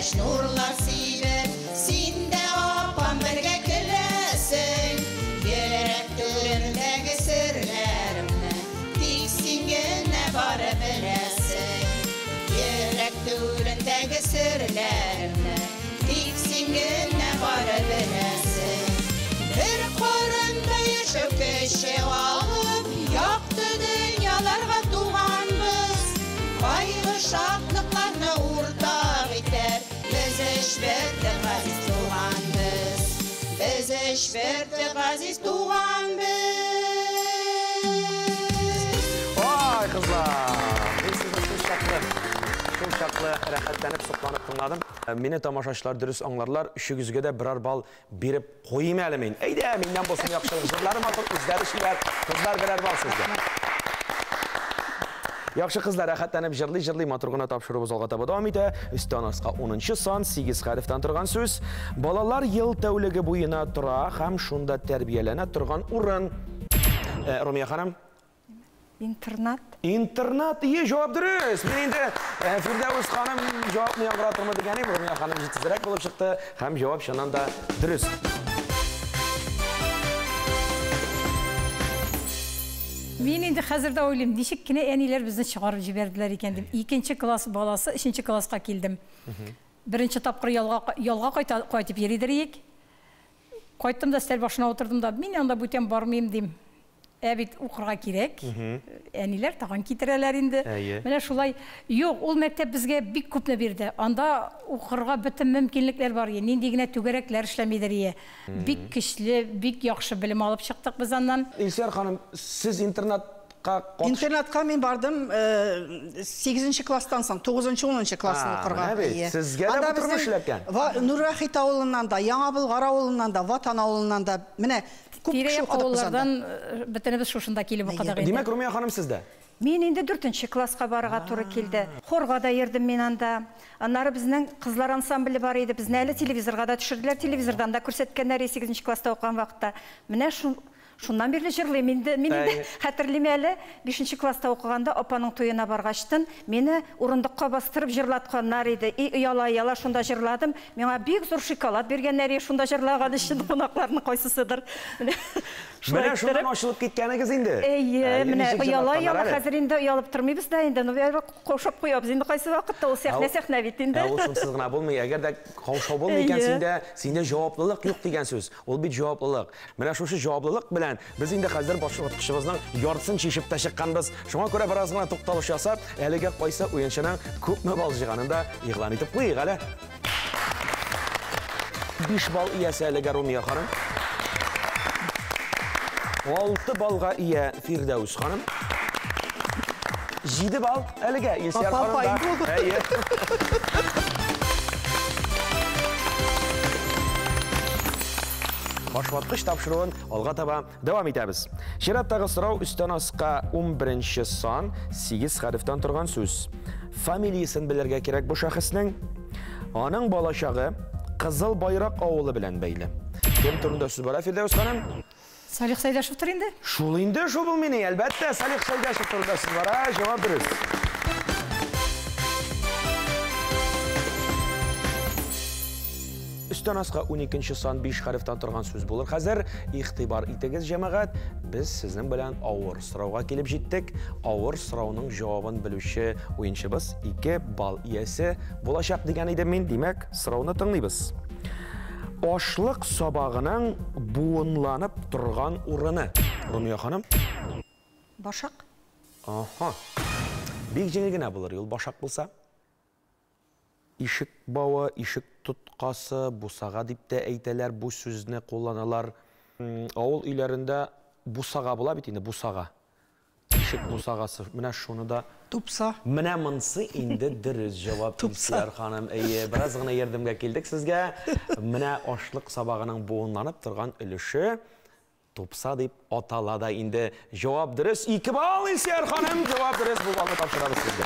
яшь нурлар сибер, синде апам бергә көләсең. Йөрәк түрендәге серләремне тик син генә бары беләсең. Йөрәк түрендәге серләремне тик син генә бары беләсең. Бер карында яшәү кеше алып, якты дөньяларга туганбыз. Кайгы шатлыкларны уртак итәр, без эшбәрле газиз туганбыз. Без эшбәрле газиз туганбыз. Ой, kızlar! Ben sizi şaklı, rəxətlənib, soxlanıb tınladım. Meni tamaşaçılar dürüst anlarlar, üşügüzgə də birer bal berib qoyayım əlimin. Eydə, məndən bolsun yaxşılıq. Jırlarım atır, üzləri şilər, kızlar birer bal sizdə. Yaxşı kızlar, rəxətlənib, jırlı maturğuna tapşırığımız olğata davam edə. Üstü anasqa 10-cu san, 8 hərfdən turğan söz. Balalar yıl təvligi boyuna tura, həm şunda tərbiyələnə turğan urun. Rumiya xanım? Интернат. İnternat iyi cevap dürüst. Ben indi Firdevs Hanım cevap mı yankıratırma degeni Rumiya Hanım ciddi bulup çıktı. Hem cevap şundan da dürüst. Мен енді қазірде ойлаймын, нешік кіне әнелер бізді шығарып жіберділер екендім. 2-ші класс баласы 3-ші классқа келдім. Бірінші тапқыр ялға қайтып ередірейік. Қайттым да стәл башына отырдым да, мен анда бүтен бармайым деймін. Әбет оқырға керек, әнелер таған кетірелер енді. Мене шулай, yok, ол мәктеп бізге бик көпні берді. Анда оқырға бітім мүмкінліктер бар. Нендегіне түгерекler işlemейдір. Бик кішілі, бик яқшы білім алып шықтық біз андан. İlser Hanım, siz İnternatқа мен бардым 8-ші класстан соң, 9-ші, 10-ші классын оқырға. Сізге де бұтырмыш ілепкен? Нұррахит ауылынан да, Яңабылғар ауылынан да, Ватан ауылынан да, міне, көп кіші оқыдық біз анда. Бітініміз шушында келіп оқыдық. Демек, Румия ханым сізді? Мен енді 4-ші классқа барыға туры келді. Хорға да ердім мен анда. Анары біздің қызлар ансамблі бар еді. Біздің әлі телевизорға да түшірділер. Телевизордан да көрсеткендер 8-ші класста оқыған вақытта. Міне шундан берлі жырлайым. Мен енді хәтірлеме әлі 5-ші класста оқығанда опаның тойына барғаштын. Мені орындыққа бастырып жырлатқандар еді. Ұяла шунда жырладым. Меңа бек зор шоколад бергеннер шунда жырлаған үшін қонақтардың қойсысыдыр. Міне шундан ашылып кеткеніңіз енді? Міне ұяла қазір енді ұялып тұрмайбыз да енді. Қошап қойабыз енді қайсы вақытта ол сәхне бет енді. Ол шымсыз ғына болмай, әгер де қошау болмай екен сенде жауаплылық жоқ деген сөз. Ол бит жауаплылық. Міне шушы жауаплылық білән біз енді қазір башқұртқышымыздың яртысын шешіп та шыққанбыз. Шуңа көрә біраз ғана тоқталыш жасап, әліге қойса ойыншының көп бал жиғанында иғлан етіп қойық әлі. 5 бал иясы әліге Румия ханым. 6 балға ия Фирдәус ханым. 7 бал әліге Илсияр ханым да. Башватқыш тапшыруын алға таба давам етеміз. Шираттағы сұрау үстен асқа 11-ші сан 8 хәріфтен тұрған сөз. Фамилиясын білерге керек бұл шәхіснің. Аның балашағы Қызыл Байрақ ауылы білән бәйлі. Кем тұрында сөз бара, Фирдәус ханым? Салих Сайдашев тұр енді? Шул енді шу бұл мені, әлбәтті. Салих Сайдашев тұрында сөз бара, жауап дұрыс. Үстен асқа 12-ші сан 5 хәріфтен тұрған сөз болыр. Қазір иқтибар итегіз жамағат. Біз сіздің білән ауыр сұрауға келіп жеттік. Ауыр сұрауының жауабын білуші ойыншыбыз 2 бал иесі болашақ деген едімен демек сұрауны тыңлайбыз. Ашлық сабағының буынланып тұрған урыны. Румия ханым? Башақ. Аха. Бек жеңілгіне болыр, ел башақ болса? Ишік бауы, ишік тұтқасы, бусаға деп те әйтелер, бұл сөзіне қолланалар. Ауыл үйлерінде бусаға бола бетінде, бусаға. Ишік бусағасы, мінә шуны да... Тупса. Мінә мұнсы енді дұрыс жауап Илсияр ханым. Біраз ғына ердімге келдік сізге. Мінә ашлық сабағының буынланып тұрған үліші тупса деп аталада енді жауап дұрыс. 2 бал Илсияр ханым, жауап дұрыс. Бұл балды тапшырамыз сізге.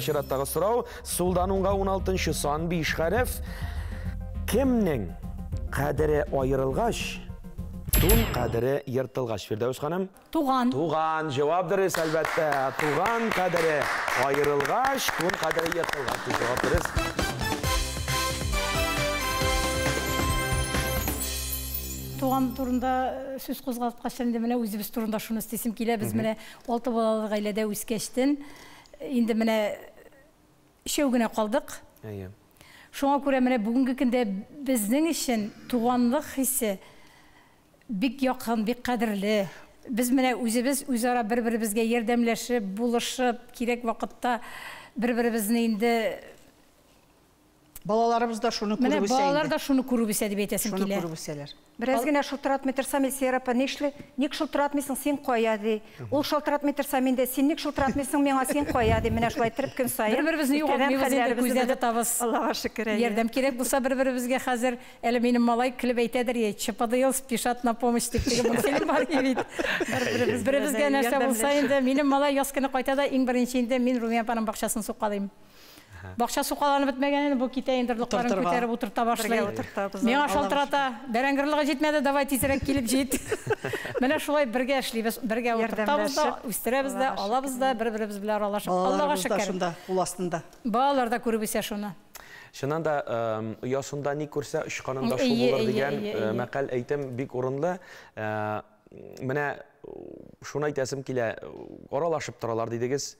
Шираттағы сұрау, Сулданунға 16-ші сан 5 хәріф. Кемнің қадірі айырылғаш, Тун қадірі ертілғаш. Фирдәус ханым? Туған. Туған. Жауап дұрыс, әлбәттә. Туған қадірі айырылғаш, тун қадірі ертілғаш. Жауап дұрыс. Туған турында сөз қозғалтқашында менә өзіміз турында шуны істесем келе. Біз менә 6 балалы ғаиләдә үскәштен. Енді менә үшеу генә қалдық. Шуңа күрә менә бүгінгі көндә безнең өчен туганлык хисе бик якын, бик кадерле. Біз менә үзебез үзара бер-беребезгә ярдәмләшеп, булышып, кирәк вакытта бер-беребезне инде Балаларыбыз да шуны күреп үсә. Балалар да шуны күреп үсә дип әйтәсем килә. Шуны күреп үсәләр. Бераз генә шылтыратмый торсам, Илсөя апа, ник шылтыратмыйсың, син кая ди. Ул шылтыратмый торсам инде, син ник шылтыратмыйсың, миңа син кая ди. Менә шулай торып көн сайын. Бер-беребезне югалтмыйбыз инде, күздә табыз. Аллага шөкер. Ярдәм кирәк булса бер-беребезгә хәзер, әле минем малай килеп әйтәдер, ЧПДЛ спешат на помощь дип тиге фильм бар бит. Бер-беребезгә нәрсә булса инде, минем малай яз көне кайта да иң беренче инде мин Румия апаның бакчасын сукалыйм. Бакча сукаланып бетмәгән, бу китә инде лыкларын күтәреп утырта башлый. Миңа шалтырата, бәрәңгерлыгы җитмәде, давай тизрәк килеп җит. Менә шулай бергә эшлибез, бергә утыртабыз да, үстерәбез дә, алабыз да, бер-беребез белән аралашып. Аллага шөкер. Шунда, ул астында. Балалар да күреп үсә шуны. Шуннан да ясында ни күрсә ышканында шу булыр дигән мәкаль әйтем бик урынлы. Менә шуны әйтәсем килә, аралашып торалар дидегез.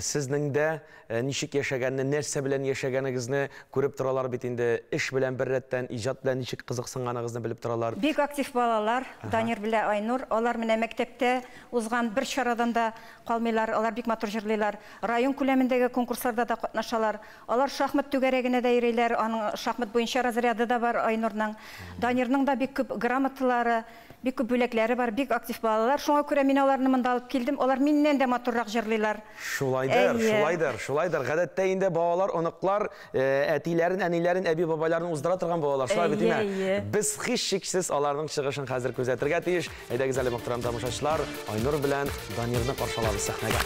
Сезнең дә ничек яшәгәнне, нәрсә белән яшәгәнегезне күреп торалар бит инде. Эш белән бер рәттән, иҗат белән ничек кызыксынганыгызны белеп торалар. Бик актив балалар, Данир белән Айнур, алар менә мәктәптә узган бер чарадан да калмыйлар, алар бик матур җырлыйлар. Район күләмендәге конкурсларда да катнашалар. Алар шахмат түгәрәгенә дә йөриләр, аның шахмат буенча разряды да бар Айнурның. Данирның да бик күп грамоталары, бик күп бүләкләре бар, бик актив балалар. Шуңа күрә мин аларны монда алып килдем. Алар миннән дә матуррак җырлыйлар. Шулайдыр. Гадәттә инде балалар, оныклар, әтиләрен, әниләрен, әби бабайларын уздыра торган балалар. Шулай бит инде. Без һичшиксез аларның чыгышын хәзер күзәтергә тиеш. Әйдәгез әле мөхтәрәм тамашачылар, Айнур белән Данирны каршылабыз сәхнәгә.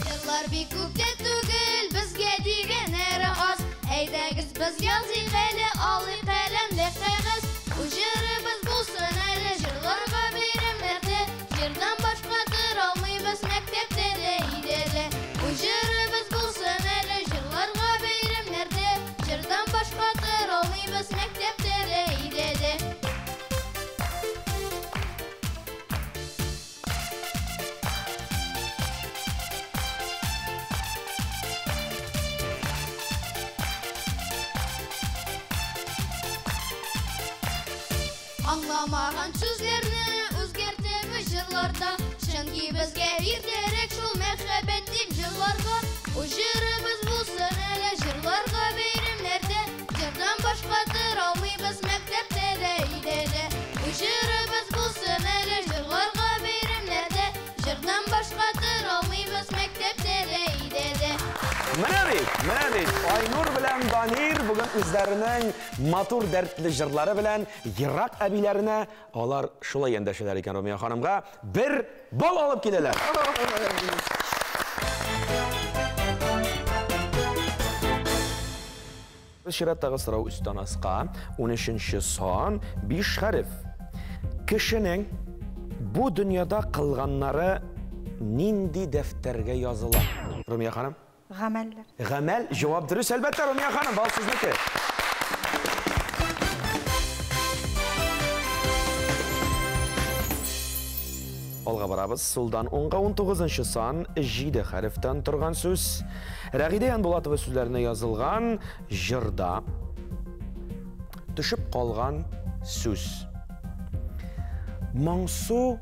Җырлар бик күптә түгел, безгә дигәннәре аз. Әйдәгез без языйк әле, алыйк каләмле кәгазь. Уҗырыбыз булсын әле, җырларга бәйрәмнәрдә. Җырдан башка тора алмыйбыз мәктәптә дә, өйдә дә. Уҗырыбыз булсын әле, җырларга бәйрәмнәрдә. Җырдан башка тора алмыйбыз мәктәптә дә, өйдә дә. Аңламаган сүзләрне үзгәртәбез җырларда. Чөнки безгә иртәрәк шул мәхәббәт дип җырларга. Уҗырыбыз булсын әле җырларга бәйрәмнәрдә. Җырдан башка тора алмыйбыз мәктәптә дә, өйдә дә. Уҗырыбыз булсын әле җырларга бәйрәмнәрдә. Җырдан башка тора алмыйбыз мәктәптә дә, өйдә дә. Менә бит, Айнур белән Данир бүген үзләренең матур дәртле җырлары белән ерак әбиләренә алар шулай яндәшәләр икән Румия ханымга бер бал алып киләләр. Чираттагы сорау өстән аска 13нче сан 5 хәреф. Кешенең бу дөньяда кылганнары нинди дәфтәргә языла? Румия ханым? Гамәлләр. Гамәл, җавап дөрес, әлбәттә, Румия ханым, бал сезнеке. Алга барабыз. Сулдан 10-га 19-нчы сан 7 хәрефтән торган сүз. Рәгидә Янбулатова сүзләренә язылган җырда төшеп калган сүз. Моңсу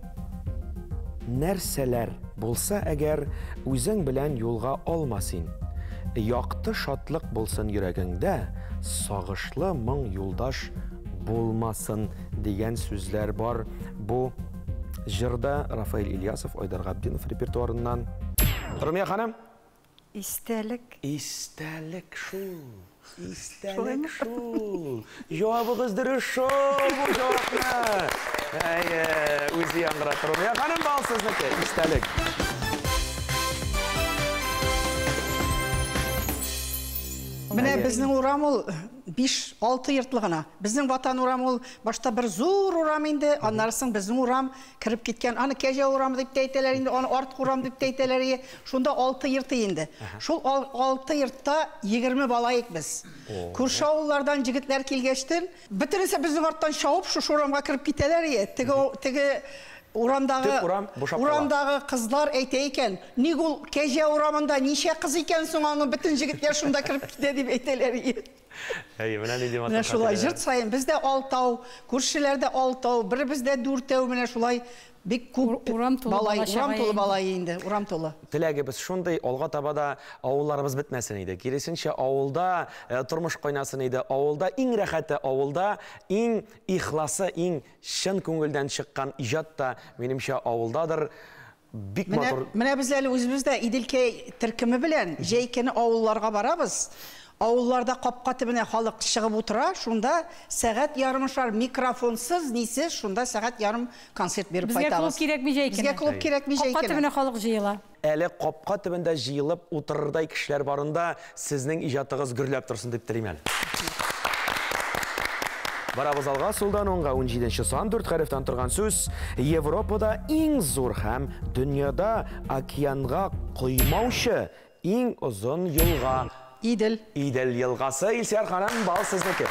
нәрсәләр булса әгәр үзең белән юлга алмасин. Якты шатлык булсын йөрәгеңдә, сагышлы моң юлдаш булмасын дигән сүзләр бар. Бу җырда Рафаэль Ильясов, Айдар Габдинов репертуарыннан. Румия ханым? Истәлек. Истәлек шул. Истәлек шул. Җавабыгыз дөрес шул бу җавапны. Үзе яңгырат. Румия ханым, бал сезнеке. Истәлек. Менә безнең урам ул 5-6 йортлыгына. Безнең ватан урамы ул башта бер зур урам инде, аннарсын безнең урам кирип киткән. Аны кәҗә урамы дип әйтәләр инде, аны артык урам дип әйтәләр. Шунда 6 йорты инде. Шул 6 йортта 20 балайык без. Күрше авыллардан җегетләр килгәчтен, бөтенесе безнең арттан шауып шу урамга кирип китәләр. Теге урамдагы кызлар әйтә икән, ник ул кәҗә урамында ничә кыз икән соң аны бөтен җегетләр шунда кирип китә дип әйтәләр. Менә шулай җырт сайын бездә 6, күршеләрдә 6, бер бездә 4, менә шулай бик күп урам тулы балай инде, урам тулы. Теләгебез шундай алга табада авылларыбыз бетмәсен иде. Киресенчә авылда тормыш кайнасын иде. Авылда иң рәхәте, авылда иң ихласы, иң чын күңелдән чыккан иҗат та минемчә авылдадыр. Бик матур. Менә без әле үзебездә Иделкәй төркеме белән җәйкене авылларга барабыз. Авылларда капка төбенә халык чыгып утыра, шунда сәгать ярымышар микрофонсыз, нисез, шунда сәгать ярым концерт беріп кайтабыз. Безгә клуб кирәкми җәйкене. Капка төбенә халык җыела. Әле капка төбендә җыелып утырырдай кешеләр барында сезнең иҗатыгыз гөрләп торсын дип телим әле. Барабыз алга, сулдан оңга 17-нче сан 4 хәрефтән торган сүз. Европада иң зур һәм дөньяда океанга коймаучы иң озын елга. Идел елгасы. Илсияр ханым, бал сезнеке.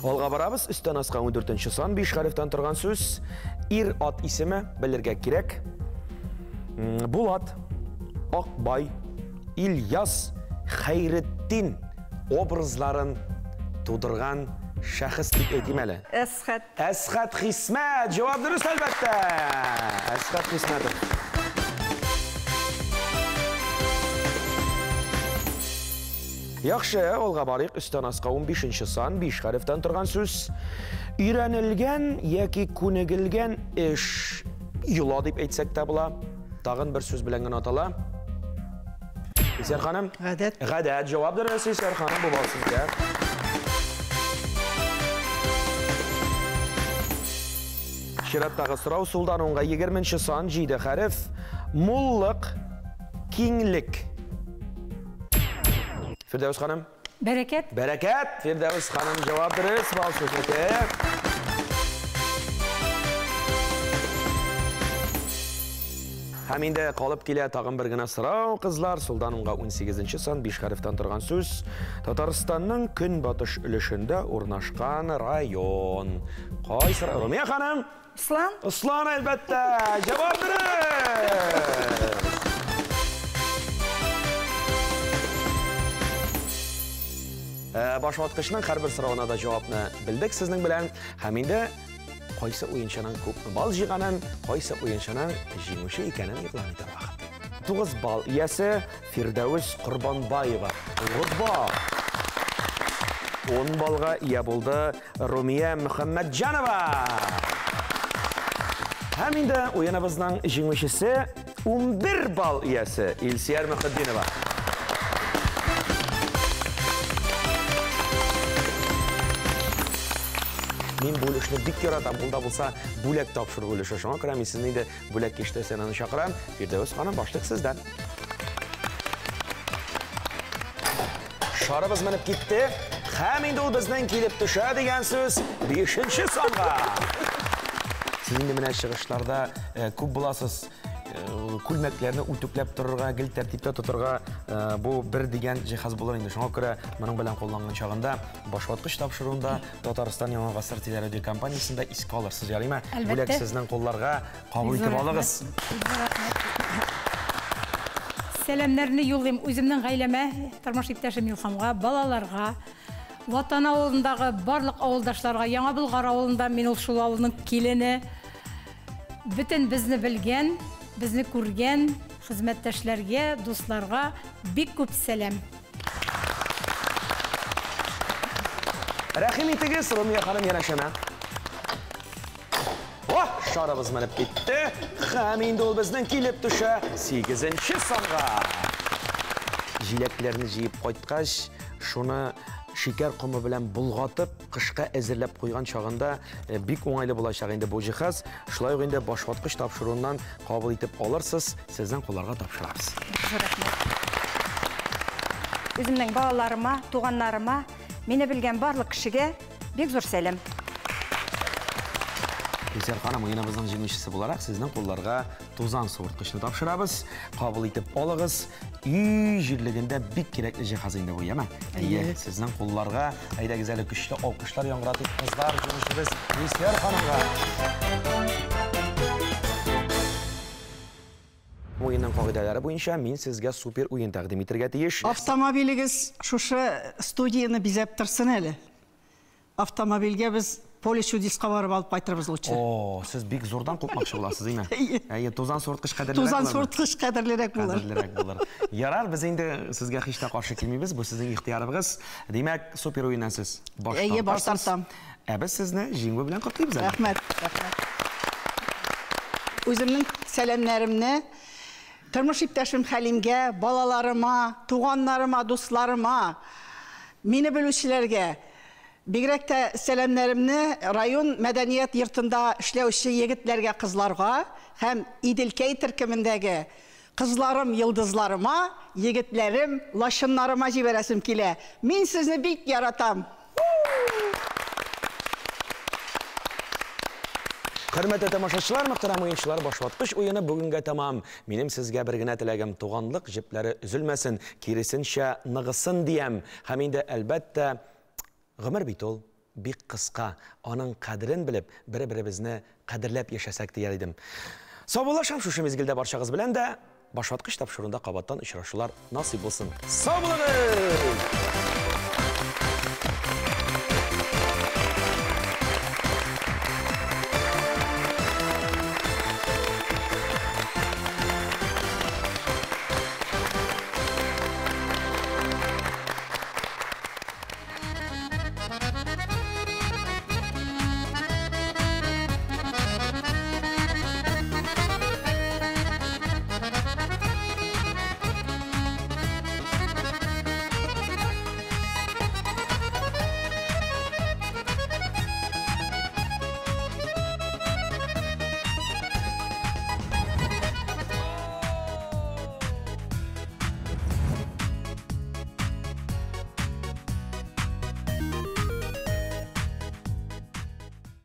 Алга барабыз, өстән аска 14-нче сан 5 хәрефтән торган сүз. Ир ат исеме белергә кирәк. Булат, Акбай, Ильяс, Хәйретдин образларын тудырган шәхес дип әйтим әле. Әсхәт Хисмәт. Җавап дөрес әлбәттә. Әсхәт Хисмәт. Яхшы, алга барыйк. Өстән аска 15-нче сан 5 хәрефтән торган сүз. Өйрәнелгән яки күнегелгән эш. Юла дип әйтсәк тә була. Тагын бер сүз белән генә атала. Илсияр ханым. Гадәт. Җавап дөрес, Илсияр ханым, бу бал сезгә. Шираттагы сорау, сулдан оңга 20-нче сан 7 хәреф. Муллык, киңлек. Фирдәүс ханым. Бәрәкәт. Бәрәкәт. Фирдәүс ханым, җавап дөрес, бал сезгә. Һәм инде калып килә тагын бер генә сорау, кызлар, сулдан оңга 18-нче сан 5 хәрефтән торган сүз. Татарстанның көнбатыш өлешендә урнашкан район. Кайсы район? Румия ханым? Ислам. Ислам әлбәттә. Җавап дөрес. Башваткычның һәрбер соравына да җавапны белдек сезнең белән. Һәм инде кайсы уенчының күпме бал җыйганын, кайсы уенчының җиңүче икәнен игълан итәр вакыт. 9 бал иясе Фирдәүс Корбанбаева. 9 бал. 10 балга ия булды Румия Мөхәммәтҗанова. Һәм инде уеныбызның җиңүчесе 11 бал иясе Илсияр Мөхәддинова. Мин бүлешне бик яратам, булда булса бүләк тапшыру өлеше. Шуңа күрә мин сезне инде бүләк киштәсен аны чакырам. Фирдәүс ханым, башлык сездән. Шарыбыз менеп китте. Һәм инде ул безнең килеп төшә дигән сүз 5-нче санга. Сез инде менә чыгышларда күп буласыз. Күлмәкләрне үтүкләп торырга, гел тәртиптә тотырга бу бер дигән җиһаз булыр инде. Шуңа күрә моның белән кулланган чагында башваткыч тапшыруында Татарстан Яңа гасыр телерадио компаниясендә искә алырсыз, ярыймы? Бүләк сезнең кулларга кабул итеп алыгыз. Сәламнәрне юллыйм үземнең гаиләмә, тормыш иптәшем Илхамга, балаларга, Ватан авылындагы барлык авылдашларга, Яңа Болгар авылында мин ул шул авылның килене, бөтен безне белгән, безне күргән хезмәттәшләргә, дусларга бик күп сәлам. Рәхим итегез, Румия ханым, янәшәмә. Шарыбыз менеп китте. Һәм инде ул безнең килеп төшә 8-нче санга. Җиләкләрне җыеп кайткач, шуны шикәр комы белән булгатып, кышка әзерләп куйган чагында бик уңайлы булачак инде бу җиһаз. Шулай ук инде башваткыч тапшыруыннан кабул итеп алырсыз, сезнең кулларга тапшырабыз. Үземнең балаларыма, туганнарыма, мине белгән барлык кешегә бик зур сәлам. Гөлсәр ханым, уеныбызның җиңүчесе буларак сезнең кулларга тузан суырткычны тапшырабыз. Кабул итеп алыгыз. Үй җирлегендә бик кирәкле җиһаз инде бу, яме? Сезнең кулларга әйдәгез әле көчле алкышлар яңгыратып кызлар җиңүчебез Гөлсәр ханымга. Уенның кагыйдәләре буенча мин сезгә супер уен тәкъдим итәргә тиеш. Автомобилегез шушы студияны бизәп торсын әле. Автомобильгә без поле чудеска барып алып кайтырбыз лучше. О, сез бик зордан купмакчы буласыз, име? Тузан суырткыч кадерлерәк булыр. Тузан суырткыч кадерлерәк булыр. Кадерлерәк булыр. Ярар, без инде сезгә һич тә каршы килмибез, бу сезнең ихтыярыгыз. Димәк, супер уеннан сез баштан. Баш тартам. Без сезне җиңү белән котлыйбыз. Рәхмәт. Үземнең сәламнәремне тормыш иптәшем Хәлимгә, балаларыма, туганнарыма, дусларыма, мине белүчеләргә, бигрәк тә сәламнәремне район мәдәният йортында эшләүче егетләргә, кызларга һәм Иделкәй төркемендәге кызларым, йылдызларыма, егетләрем, лашыннарыма җибәрәсем килә. Мин сезне бик яратам. Хөрмәтле тамашачылар, мөхтәрәм уенчылар, башваткыч уены бүгенгә тамам. Минем сезгә бер генә теләгем туганлык җепләре өзелмәсен, киресенчә ныгысын диям. Һәм инде әлбәттә гомер бит ул бик кыска. Аның кадерен белеп, бер-беребезне кадерләп яшәсәк дияр идем. Саубулашам шушы мизгелдә барчагыз белән дә башваткыч тапшыруында кабаттан очрашулар насыйп булсын. Сау булыгыз!